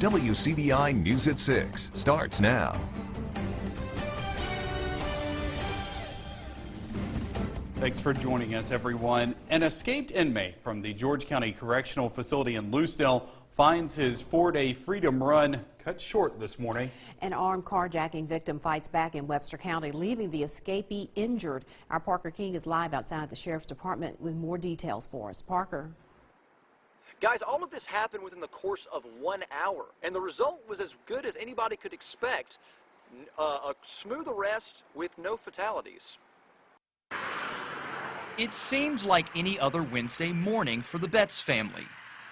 WCBI News at 6 starts now. Thanks for joining us, everyone. An escaped inmate from the George County Correctional Facility in Lucedale finds his 4-day freedom run cut short this morning. An armed carjacking victim fights back in Webster County, leaving the escapee injured. Our Parker King is live outside the Sheriff's Department with more details for us. Parker. Guys, all of this happened within the course of 1 hour, and the result was as good as anybody could expect. A smooth arrest with no fatalities. It seemed like any other Wednesday morning for the Betts family,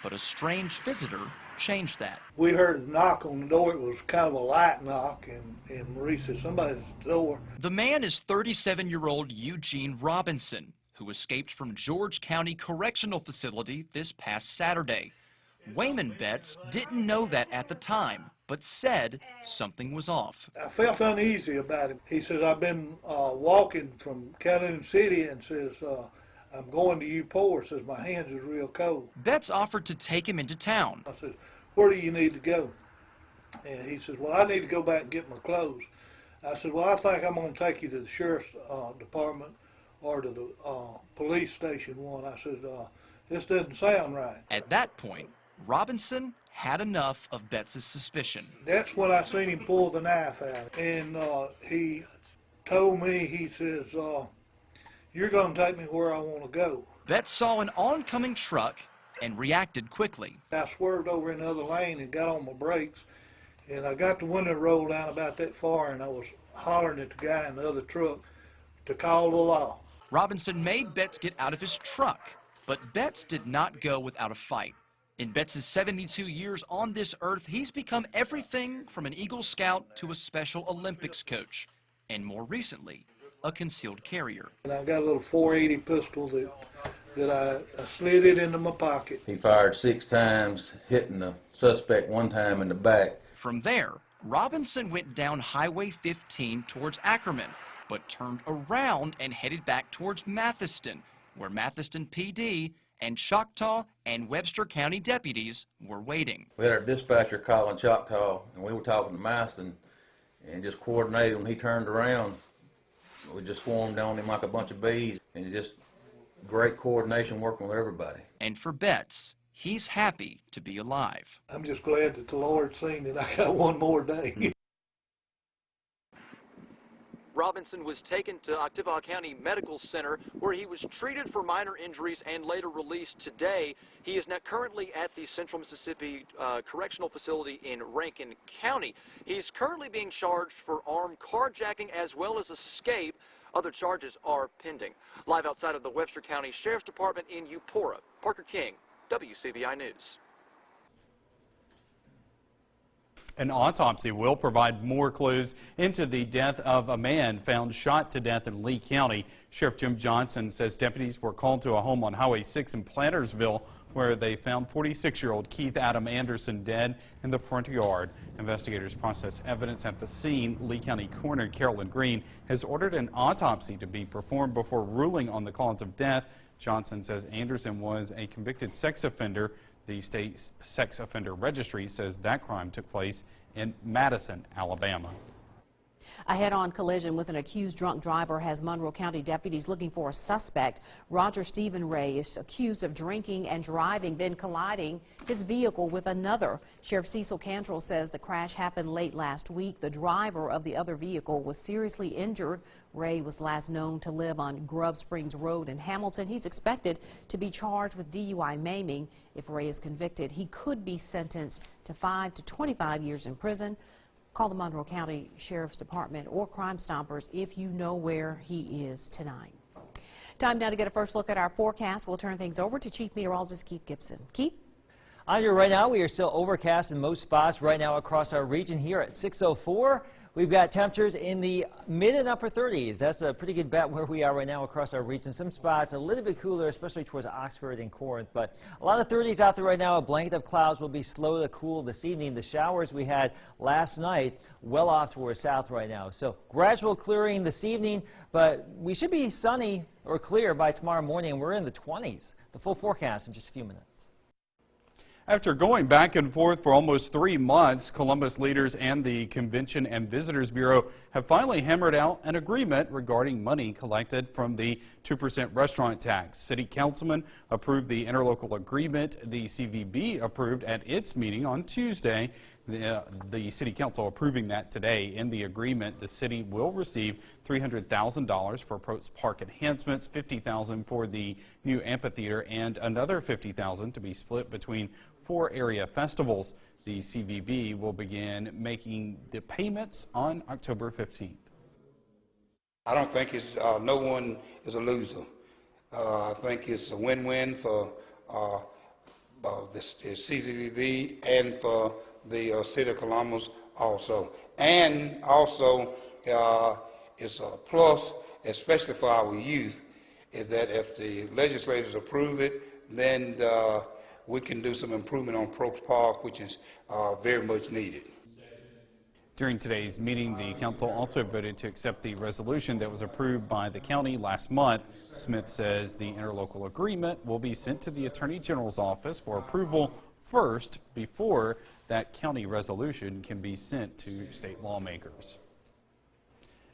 but a strange visitor changed that. We heard a knock on the door. It was kind of a light knock, and Marie said, somebody's at the door. The man is 37-year-old Eugene Robinson, who escaped from George County Correctional Facility this past Saturday. Wayman Betts didn't know that at the time, but said something was off. I felt uneasy about it. He says, I've been walking from Calhoun City, and says, I'm going to Upor. Says, my hands is real cold. Betts offered to take him into town. I said, where do you need to go? And he says, well, I need to go back and get my clothes. I said, well, I think I'm going to take you to the Sheriff's Department or to the police station one. I said, this doesn't sound right. At that point, Robinson had enough of Betts' suspicion. That's when I seen him pull the knife out. And he told me, he says, you're going to take me where I want to go. Betts saw an oncoming truck and reacted quickly. I swerved over in the other lane and got on my brakes, and I got the window rolled down about that far, and I was hollering at the guy in the other truck to call the law. Robinson made Betts get out of his truck, but Betts did not go without a fight. In Betts' 72 years on this earth, he's become everything from an Eagle Scout to a Special Olympics coach, and more recently, a concealed carrier. And I've got a little .480 pistol that I slid it into my pocket. He fired 6 times, hitting the suspect 1 time in the back. From there, Robinson went down Highway 15 towards Ackerman, but turned around and headed back towards Mathiston, where Mathiston PD and Choctaw and Webster County deputies were waiting. We had our dispatcher calling Choctaw, and we were talking to Maston, and just coordinated. When he turned around, we just swarmed on him like a bunch of bees, and just great coordination working with everybody. And for Betts, he's happy to be alive. I'm just glad that the Lord seen that I got one more day. Robinson was taken to Oktibbeha County Medical Center, where he was treated for minor injuries and later released today. He is now currently at the Central Mississippi Correctional Facility in Rankin County. He's currently being charged for armed carjacking as well as escape. Other charges are pending. Live outside of the Webster County Sheriff's Department in Upora, Parker King, WCBI News. An autopsy will provide more clues into the death of a man found shot to death in Lee County. Sheriff Jim Johnson says deputies were called to a home on Highway 6 in Plantersville, where they found 46-year-old Keith Adam Anderson dead in the front yard. Investigators processed evidence at the scene. Lee County Coroner Carolyn Green has ordered an autopsy to be performed before ruling on the cause of death. Johnson says Anderson was a convicted sex offender. The state sex offender registry says that crime took place in Madison, Alabama. A head-on collision with an accused drunk driver has Monroe County deputies looking for a suspect. Roger Stephen Ray is accused of drinking and driving, then colliding his vehicle with another. Sheriff Cecil Cantrell says the crash happened late last week. The driver of the other vehicle was seriously injured. Ray was last known to live on Grub Springs Road in Hamilton. He's expected to be charged with DUI maiming. If Ray is convicted, he could be sentenced to 5 to 25 years in prison. Call the Monroe County Sheriff's Department or Crime Stoppers if you know where he is tonight. Time now to get a first look at our forecast. We'll turn things over to Chief Meteorologist Keith Gibson. Keith? Anya, right now we are still overcast in most spots right now across our region here at 6:04. We've got temperatures in the mid and upper 30s. That's a pretty good bet where we are right now across our region. Some spots a little bit cooler, especially towards Oxford and Corinth, but a lot of 30s out there right now. A blanket of clouds will be slow to cool this evening. The showers we had last night well off towards south right now. So gradual clearing this evening, but we should be sunny or clear by tomorrow morning, and we're in the 20s. The full forecast in just a few minutes. After going back and forth for almost 3 months, Columbus leaders and the Convention and Visitors Bureau have finally hammered out an agreement regarding money collected from the 2% restaurant tax. City councilmen approved the interlocal agreement the CVB approved at its meeting on Tuesday. The City Council approving that today. In the agreement, the city will receive $300,000 for Protes Park enhancements, $50,000 for the new amphitheater, and another $50,000 to be split between 4 area festivals. The CVB will begin making the payments on October 15th. I don't think it's no one is a loser. I think it's a win-win for the CVB and for the city of Columbus also. And also it's a plus, especially for our youth, is that if the legislators approve it, then we can do some improvement on Protes Park, which is very much needed. During today's meeting, the council also voted to accept the resolution that was approved by the county last month. Smith says the interlocal agreement will be sent to the Attorney General's office for approval first before that county resolution can be sent to state lawmakers.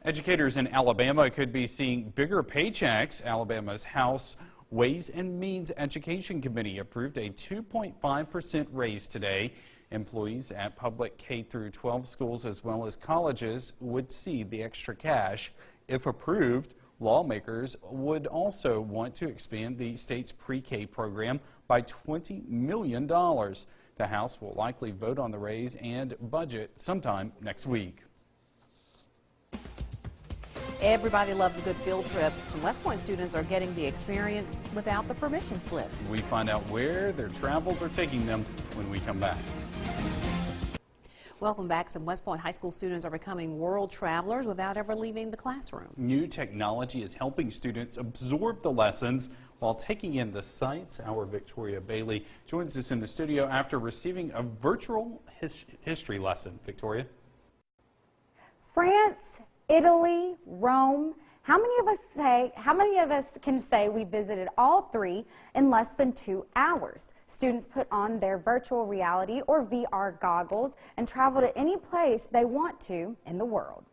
Educators in Alabama could be seeing bigger paychecks. Alabama's House Ways and Means Education Committee approved a 2.5% raise today. Employees at public K-12 schools as well as colleges would see the extra cash. If approved, lawmakers would also want to expand the state's pre-K program by $20 million. The House will likely vote on the raise and budget sometime next week. Everybody loves a good field trip. Some West Point students are getting the experience without the permission slip. We find out where their travels are taking them when we come back. Welcome back. Some West Point high school students are becoming world travelers without ever leaving the classroom. New technology is helping students absorb the lessons while taking in the sights. Our Victoria Bailey joins us in the studio after receiving a virtual history lesson. Victoria? France, Italy, Rome. How many of us can say we visited all 3 in less than 2 hours? Students put on their virtual reality or VR goggles and travel to any place they want to in the world.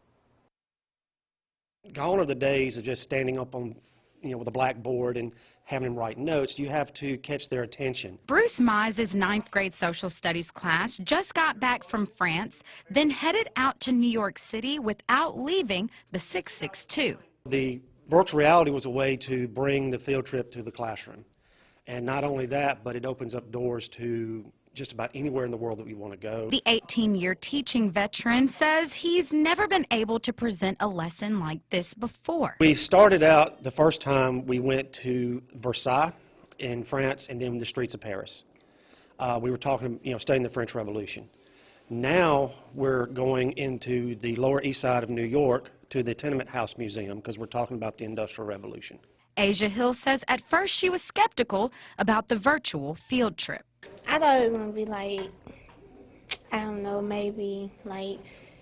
Gone are the days of just standing up on, with a blackboard and having them write notes. You have to catch their attention. Bruce Mize's 9th grade social studies class just got back from France, then headed out to New York City without leaving the 662. The virtual reality was a way to bring the field trip to the classroom. And not only that, but it opens up doors to just about anywhere in the world that we want to go. The 18-year teaching veteran says he's never been able to present a lesson like this before. We started out the first time we went to Versailles in France and then the streets of Paris. We were talking, studying the French Revolution. Now we're going into the Lower East Side of New York to the Tenement House Museum because we're talking about the Industrial Revolution. Asia Hill says at first she was skeptical about the virtual field trip. I thought it was going to be I don't know, maybe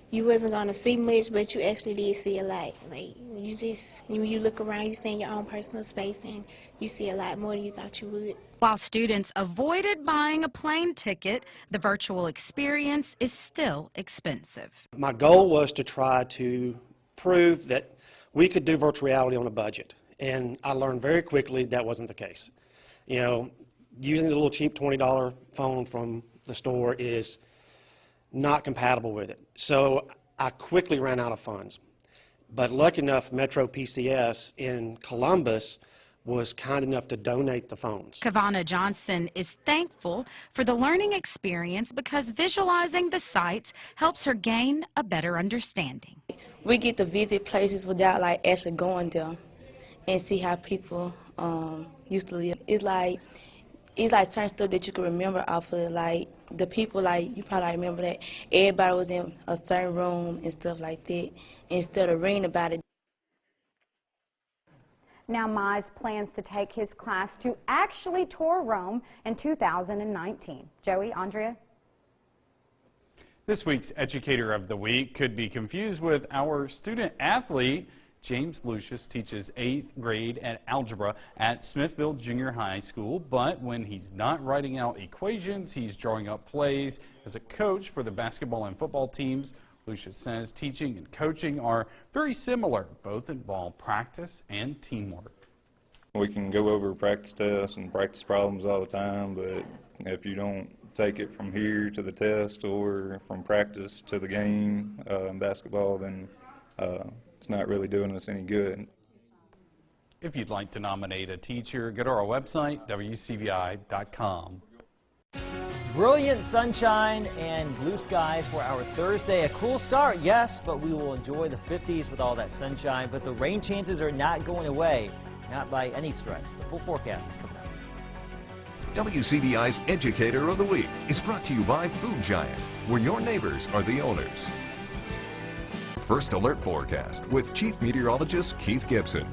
you wasn't going to see much, but you actually did see a lot. When you look around, you stay in your own personal space and you see a lot more than you thought you would. While students avoided buying a plane ticket, the virtual experience is still expensive. My goal was to try to prove that we could do virtual reality on a budget. And I learned very quickly that wasn't the case. Using the little cheap $20 phone from the store is not compatible with it. So I quickly ran out of funds. But lucky enough, Metro PCS in Columbus was kind enough to donate the phones. Kavana Johnson is thankful for the learning experience because visualizing the sites helps her gain a better understanding. We get to visit places without actually going there and see how people used to live. It's like certain stuff that you can remember off of the people, you probably remember that everybody was in a certain room and stuff like that instead of reading about it. Now Mize plans to take his class to actually tour Rome in 2019. Joey, Andrea? This week's Educator of the Week could be confused with our student athlete. James Lucius teaches 8th grade and algebra at Smithville Junior High School, but when he's not writing out equations, he's drawing up plays. As a coach for the basketball and football teams, Lucius says teaching and coaching are very similar. Both involve practice and teamwork. We can go over practice tests and practice problems all the time, but if you don't take it from here to the test or from practice to the game in basketball, then it's not really doing us any good. If you'd like to nominate a teacher, go to our website, WCBI.com. Brilliant sunshine and blue skies for our Thursday. A cool start, yes, but we will enjoy the 50s with all that sunshine. But the rain chances are not going away, not by any stretch. The full forecast is coming up. WCBI's Educator of the Week is brought to you by Food Giant, where your neighbors are the owners. First Alert Forecast with Chief Meteorologist Keith Gibson.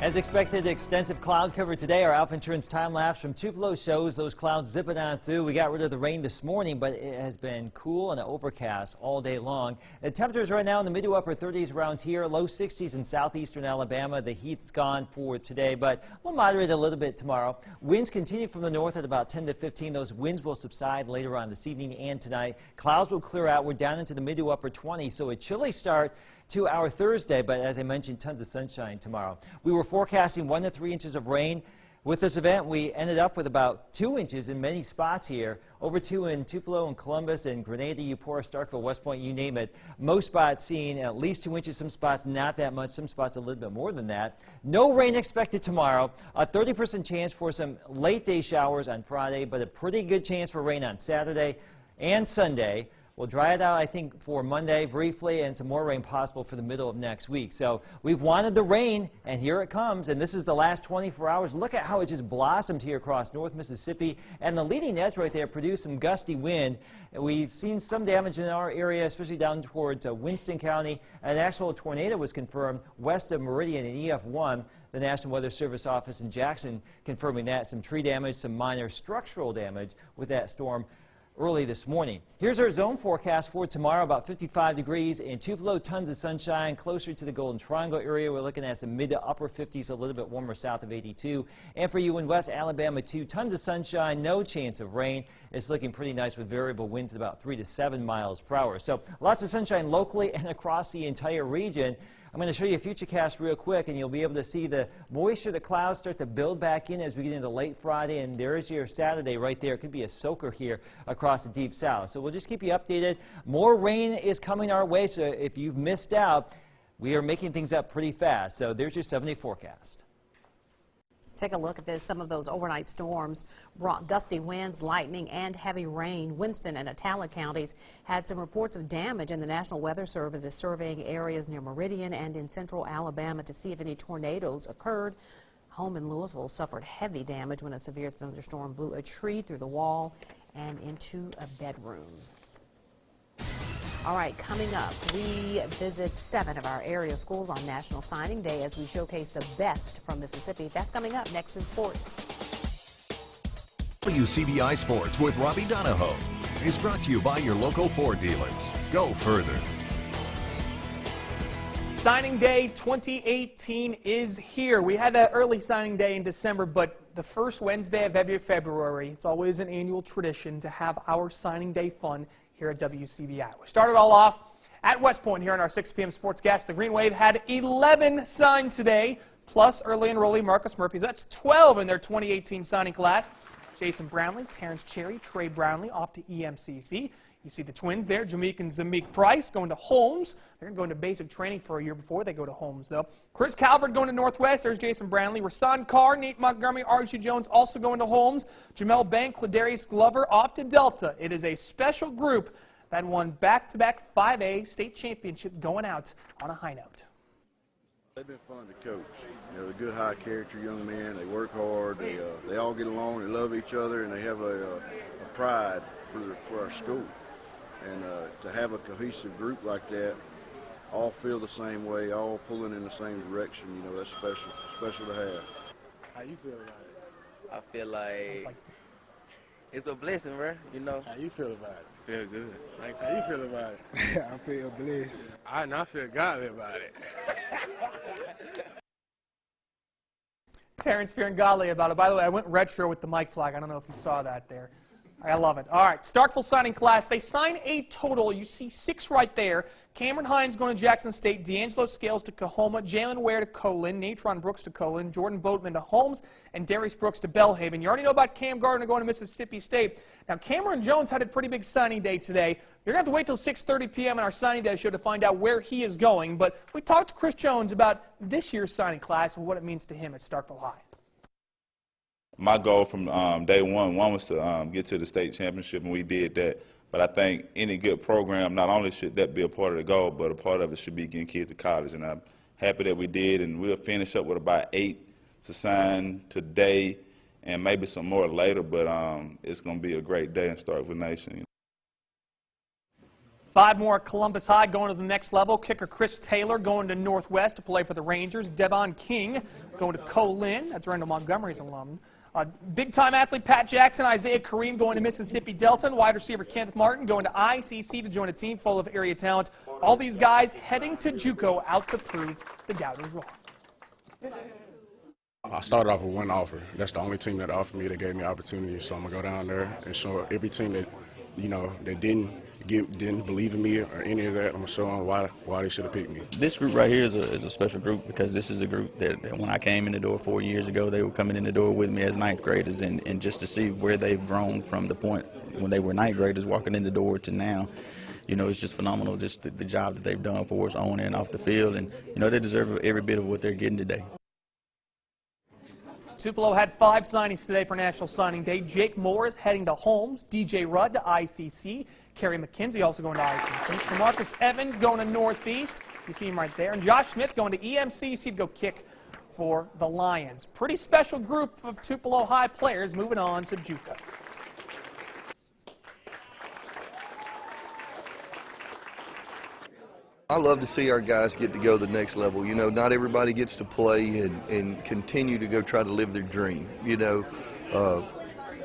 As expected, extensive cloud cover today. Our Alpha Insurance time lapse from Tupelo shows those clouds zipping on through. We got rid of the rain this morning, but it has been cool and overcast all day long. The temperatures right now in the mid to upper 30s around here, low 60s in southeastern Alabama. The heat's gone for today, but we'll moderate a little bit tomorrow. Winds continue from the north at about 10 to 15. Those winds will subside later on this evening and tonight. Clouds will clear out. We're down into the mid to upper 20s, so a chilly start to our Thursday, but as I mentioned, tons of sunshine tomorrow. We were forecasting 1 to 3 inches of rain. With this event, we ended up with about 2 inches in many spots here. Over 2 in Tupelo and Columbus and Grenada, Eupora, Starkville, West Point, you name it. Most spots seeing at least 2 inches, some spots not that much, some spots a little bit more than that. No rain expected tomorrow. A 30% chance for some late day showers on Friday, but a pretty good chance for rain on Saturday and Sunday. We'll dry it out, I think, for Monday briefly, and some more rain possible for the middle of next week. So we've wanted the rain, and here it comes. And this is the last 24 hours. Look at how it just blossomed here across North Mississippi. And the leading edge right there produced some gusty wind. We've seen some damage in our area, especially down towards Winston County. An actual tornado was confirmed west of Meridian in EF1. The National Weather Service office in Jackson confirming that. Some tree damage, some minor structural damage with that storm early this morning. Here's our zone forecast for tomorrow, about 55 degrees in Tupelo, tons of sunshine. Closer to the Golden Triangle area, we're looking at some mid to upper 50s, a little bit warmer south of 82. And for you in West Alabama too, tons of sunshine, no chance of rain. It's looking pretty nice with variable winds at about 3 to 7 miles per hour. So lots of sunshine locally and across the entire region. I'm going to show you a futurecast real quick, and you'll be able to see the moisture, the clouds start to build back in as we get into late Friday, and there's your Saturday right there. It could be a soaker here across the deep south. So we'll just keep you updated. More rain is coming our way, so if you've missed out, we are making things up pretty fast. So there's your 7-day forecast. Take a look at this. Some of those overnight storms brought gusty winds, lightning, and heavy rain. Winston and Atala counties had some reports of damage, and the National Weather Service is surveying areas near Meridian and in central Alabama to see if any tornadoes occurred. Home in Louisville suffered heavy damage when a severe thunderstorm blew a tree through the wall and into a bedroom. All right, coming up, we visit 7 of our area schools on National Signing Day as we showcase the best from Mississippi. That's coming up next in sports. WCBI Sports with Robbie Donahoe is brought to you by your local Ford dealers. Go further. Signing Day 2018 is here. We had that early signing day in December, but the first Wednesday of every February, it's always an annual tradition to have our signing day fun here at WCBI. We started all off at West Point here on our 6 p.m. Sportscast. The Green Wave had 11 signed today, plus early enrollee Marcus Murphy. So that's 12 in their 2018 signing class. Jason Brownlee, Terrence Cherry, Trey Brownlee off to EMCC. You see the twins there, Jameek and Zameek Price going to Holmes. They're going to basic training for a year before they go to Holmes, though. Chris Calvert going to Northwest. There's Jason Brownlee. Rasan Carr, Nate Montgomery, Archie Jones also going to Holmes. Jamel Bank, Cladarius Glover off to Delta. It is a special group that won back-to-back 5A state championship going out on a high note. They've been fun to coach. You know, they're good, high-character young men. They work hard. They all get along. They love each other, and they have a pride for our school. And to have a cohesive group like that, all feel the same way, all pulling in the same direction, you know, that's special to have. How you feel about it? I feel like It's a blessing, bro. You know. How you feel about it? Feel good. Like, how you feel about it? I feel blessed. I feel godly about it. Terrence feeling godly about it. By the way, I went retro with the Mike flag. I don't know if you saw that there. I love it. All right, Starkville signing class. They sign a total. You see 6 right there. Cameron Hines going to Jackson State. D'Angelo Scales to Coahoma. Jalen Ware to Colin. Natron Brooks to Colin. Jordan Boatman to Holmes. And Darius Brooks to Belhaven. You already know about Cam Gardner going to Mississippi State. Now, Cameron Jones had a pretty big signing day today. You're going to have to wait till 6:30 p.m. on our signing day show to find out where he is going. But we talked to Chris Jones about this year's signing class and what it means to him at Starkville High. My goal from day one was to get to the state championship, and we did that. But I think any good program, not only should that be a part of the goal, but a part of it should be getting kids to college. And I'm happy that we did, and we'll finish up with about 8 to sign today and maybe some more later. But it's going to be a great day in Starkville Nation. 5 more at Columbus High going to the next level. Kicker Chris Taylor going to Northwest to play for the Rangers. Devon King going to Colin. That's Randall Montgomery's alum. Big-time athlete Pat Jackson, Isaiah Kareem going to Mississippi Delta, and wide receiver Kenneth Martin going to ICC to join a team full of area talent. All these guys heading to JUCO out to prove the doubters wrong. I started off with one offer. That's the only team that offered me, that gave me opportunity. So I'm gonna go down there and show every team that, that didn't believe in me or any of that. I'm gonna show them why they should have picked me. This group right here is a special group because this is a group that when I came in the door 4 years ago, they were coming in the door with me as 9th graders, and just to see where they've grown from the point when they were 9th graders walking in the door to now, it's just phenomenal, just the job that they've done for us on and off the field, and they deserve every bit of what they're getting today. Tupelo had 5 signings today for National Signing Day. Jake Morris heading to Holmes, DJ Rudd to ICC, Kerry McKenzie also going to ICC, so Marcus Evans going to Northeast, you see him right there, and Josh Smith going to EMCC to go kick for the Lions. Pretty special group of Tupelo High players moving on to JUCO. I love to see our guys get to go to the next level. Not everybody gets to play and continue to go try to live their dream.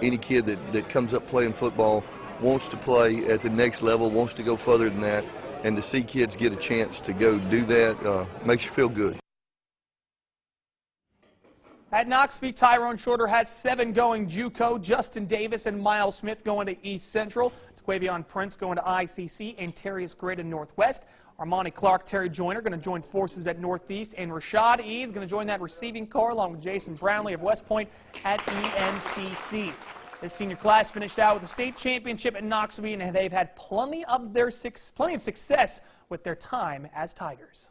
Any kid that comes up playing football wants to play at the next level, wants to go further than that, and to see kids get a chance to go do that makes you feel good. At Knoxville, Tyrone Shorter has 7 going JUCO, Justin Davis and Miles Smith going to East Central, Quavion Prince going to ICC, and Terrius Gray to Northwest. Armani Clark, Terry Joyner going to join forces at Northeast, and Rashad Eads going to join that receiving corps along with Jason Brownlee of West Point at ENCC. This senior class finished out with a state championship at Knoxville, and they've had plenty of success with their time as Tigers.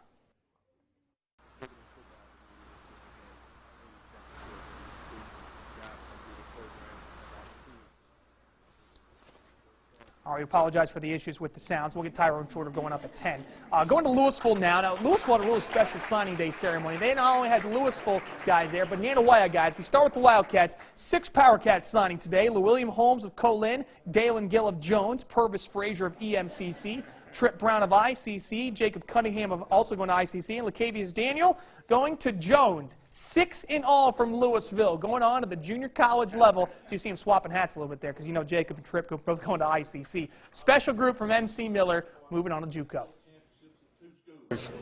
All right, we apologize for the issues with the sounds. We'll get Tyrone Shorter going up at 10. Going to Louisville now. Now, Louisville had a really special signing day ceremony. They not only had Louisville guys there, but Nanawaya guys. We start with the Wildcats. 6 Power Cats signing today. LeWilliam Holmes of Colin, Dalen Gill of Jones, Purvis Frazier of EMCC, Trip Brown of ICC, Jacob Cunningham of also going to ICC, and Lacavius Daniel going to Jones. 6 in all from Louisville, going on to the junior college level. So you see him swapping hats a little bit there because Jacob and Trip both going to ICC. Special group from MC Miller moving on to JUCO.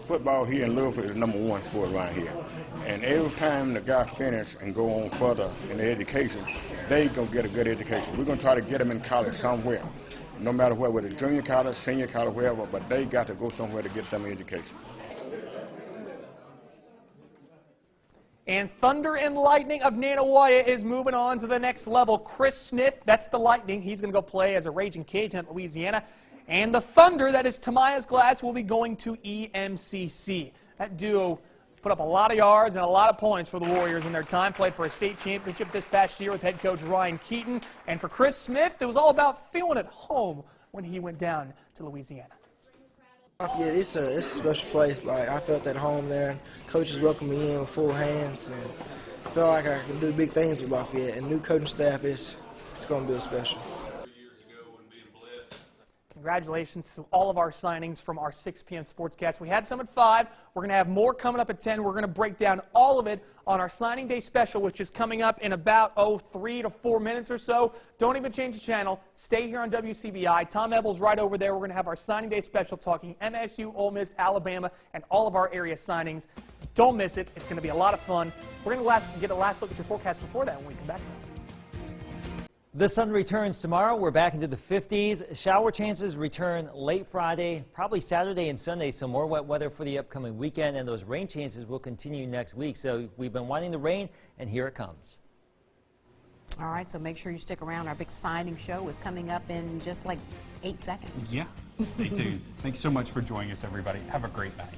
Football here in Louisville is #1 sport around here. And every time the guys finish and go on further in their education, they going to get a good education. We're going to try to get them in college somewhere. No matter where, whether junior college, senior college, wherever, but they got to go somewhere to get them an education. And Thunder and Lightning of Nanawaya is moving on to the next level. Chris Smith, that's the Lightning. He's going to go play as a Raging Cajun at Louisiana. And the Thunder, that is Tamias Glass, will be going to EMCC. That duo put up a lot of yards and a lot of points for the Warriors in their time. Played for a state championship this past year with head coach Ryan Keaton. And for Chris Smith, it was all about feeling at home when he went down to Louisiana. Yeah, it's a special place. Like, I felt at home there. Coaches welcomed me in with full hands, and I felt like I could do big things with Lafayette. And new coaching staff, it's going to be special. Congratulations to all of our signings from our 6 p.m. sportscast. We had some at 5. We're going to have more coming up at 10. We're going to break down all of it on our signing day special, which is coming up in about 3 to 4 minutes or so. Don't even change the channel. Stay here on WCBI. Tom Ebel's right over there. We're going to have our signing day special talking MSU, Ole Miss, Alabama, and all of our area signings. Don't miss it. It's going to be a lot of fun. We're going to get a last look at your forecast before that when we come back. The sun returns tomorrow. We're back into the 50s. Shower chances return late Friday, probably Saturday and Sunday, so more wet weather for the upcoming weekend, and those rain chances will continue next week. So we've been wanting the rain, and here it comes. All right, so make sure you stick around. Our big signing show is coming up in just like 8 seconds. Yeah, stay tuned. Thanks so much for joining us, everybody. Have a great night.